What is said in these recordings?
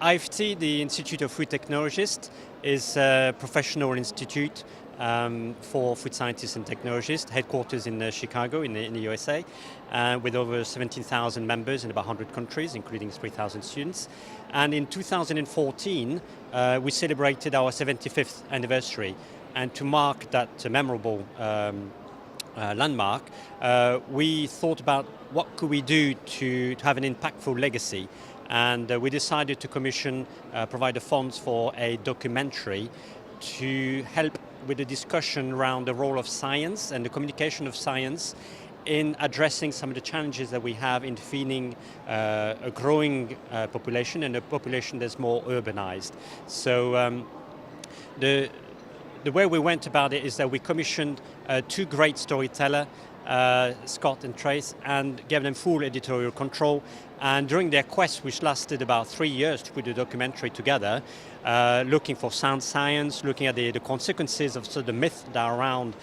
IFT, the Institute of Food Technologists, is a professional institute for food scientists and technologists, headquarters in Chicago in the USA, with over 17,000 members in about 100 countries, including 3,000 students. And in 2014, we celebrated our 75th anniversary. And to mark that memorable landmark, we thought about what could we do to have an impactful legacy. And we decided to commission, provide the funds for a documentary to help with the discussion around the role of science and the communication of science in addressing some of the challenges that we have in feeding a growing population, and a population that's more urbanized. So the way we went about it is that we commissioned two great storytellers, Scott and Trace, and gave them full editorial control. And during their quest, which lasted about 3 years to put the documentary together, looking for sound science, looking at the consequences of sort of the myths that are around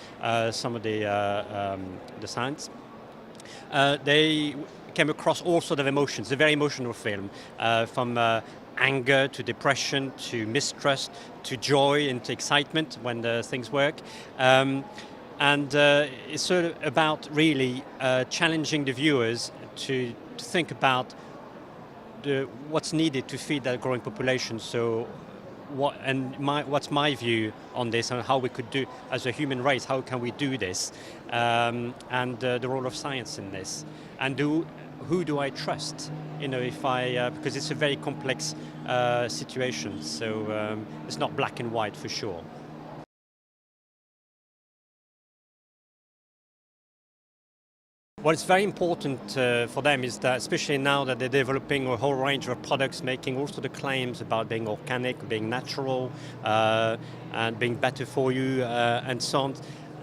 some of the science, they came across all sorts of emotions. A very emotional film, from anger to depression to mistrust to joy and to excitement when things work. And it's sort of about really challenging the viewers to think about what's needed to feed that growing population. So what's my view on this, and how we could do, as a human race, how can we do this, and the role of science in this, and who do I trust? You know, if because it's a very complex situation, so it's not black and white for sure. What's very important for them is that, especially now that they're developing a whole range of products, making all sorts of claims about being organic, being natural, and being better for you, and so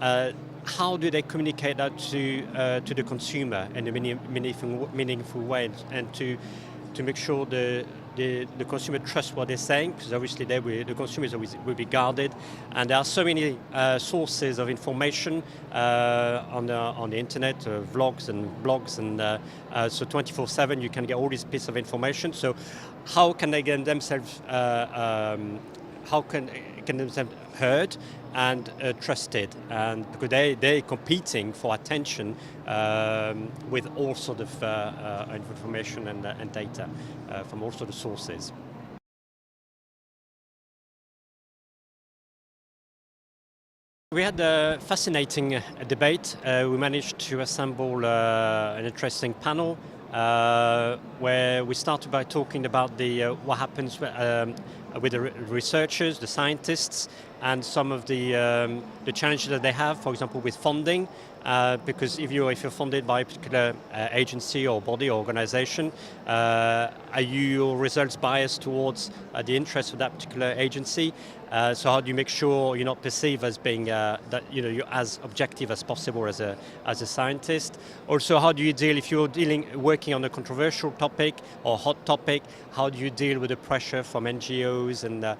on. How do they communicate that to the consumer in a meaningful way, and to make sure the consumer trusts what they're saying, because obviously the consumers will be guarded, and there are so many sources of information on the internet, vlogs and blogs, and so 24/7 you can get all these pieces of information. So how can they get themselves heard and trusted, and because they're competing for attention with all sort of information and data from all sort of sources. We had a fascinating debate. We managed to assemble an interesting panel where we started by talking about what happens with the researchers, the scientists, and some of the challenges that they have, for example, with funding. Because if you're funded by a particular agency or body or organization, are your results biased towards the interests of that particular agency? So how do you make sure you're not perceived as being that you're as objective as possible as a scientist? Also, how do you deal if you're working on a controversial topic or hot topic? How do you deal with the pressure from NGOs and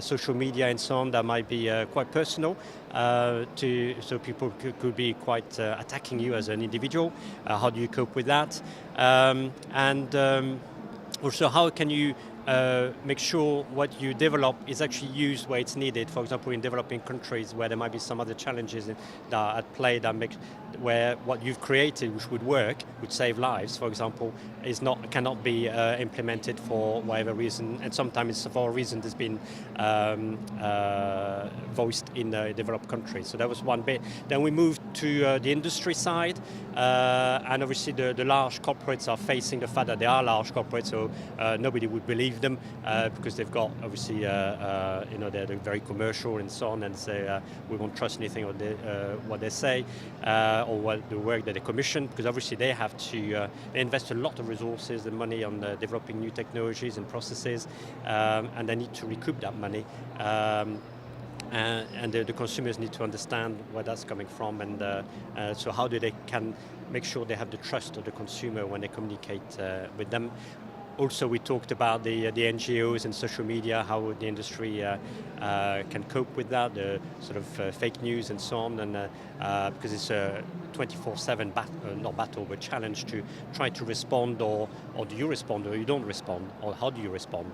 social media and so on that might be quite personal? So people could be quite attacking you as an individual. How do you cope with that? Also, how can you make sure what you develop is actually used where it's needed? For example, in developing countries where there might be some other challenges that are at play, where what you've created, which would work, would save lives, for example, cannot be implemented for whatever reason, and sometimes it's for a reason that's been voiced in developed countries. So that was one bit. Then we moved to the industry side, and obviously the large corporates are facing the fact that they are large corporates, so nobody would believe them because they've got obviously they're very commercial and so on, and say we won't trust anything what they say or the work that they commission, because obviously they have to they invest a lot of resources and money on developing new technologies and processes, and they need to recoup that money. And the consumers need to understand where that's coming from, and so how do they can make sure they have the trust of the consumer when they communicate with them. Also, we talked about the NGOs and social media, how the industry can cope with that, the sort of fake news and so on, and because it's a 24/7 not battle, but challenge to try to respond, or do you respond, or you don't respond, or how do you respond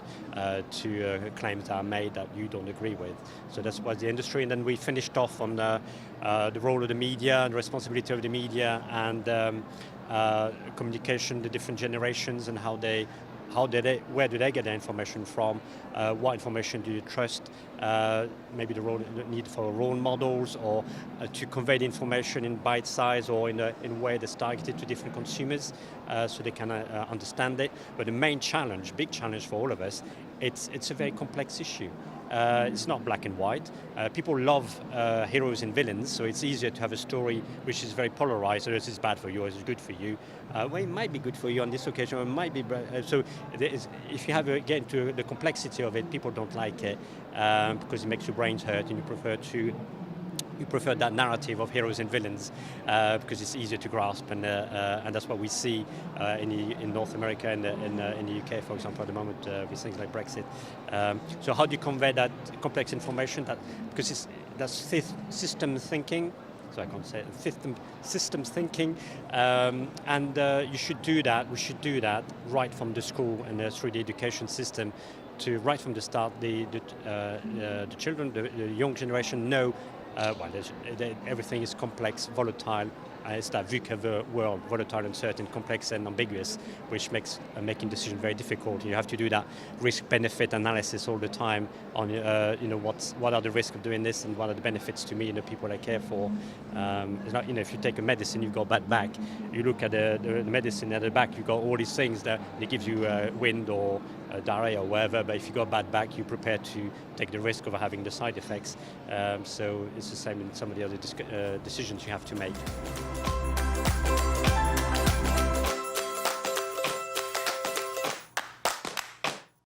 to claims that are made that you don't agree with. So that's what the industry, and then we finished off on the role of the media and responsibility of the media, and communication, the different generations, and where do they get their information from? What information do you trust? Maybe the need for role models, or to convey the information in bite size, or in a way that's targeted to different consumers, so they can understand it. But the main challenge, big challenge for all of us, it's a very complex issue. It's not black and white. People love heroes and villains, so it's easier to have a story which is very polarized. So this is bad for you, or this is good for you. Well, it might be good for you on this occasion, or it might be bad. So if you get into the complexity of it, people don't like it because it makes your brains hurt, and you prefer that narrative of heroes and villains because it's easier to grasp, and that's what we see in North America and in the UK, for example, at the moment with things like Brexit. So how do you convey that complex information? Because that's system thinking. So I can't say it, systems thinking, and you should do that. We should do that right from the school and through the education system. To right from the start, the children, the young generation know. Everything is complex, volatile. It's that VUCA world, volatile, uncertain, complex, and ambiguous, which makes making decisions very difficult. You have to do that risk-benefit analysis all the time on, what are the risks of doing this, and what are the benefits to me and the people I care for. It's not, if you take a medicine, you've got bad back. You look at the medicine at the back, you've got all these things that it gives you wind or diarrhea or whatever. But if you got bad back, you're prepared to take the risk of having the side effects. So it's the same in some of the other decisions you have to make.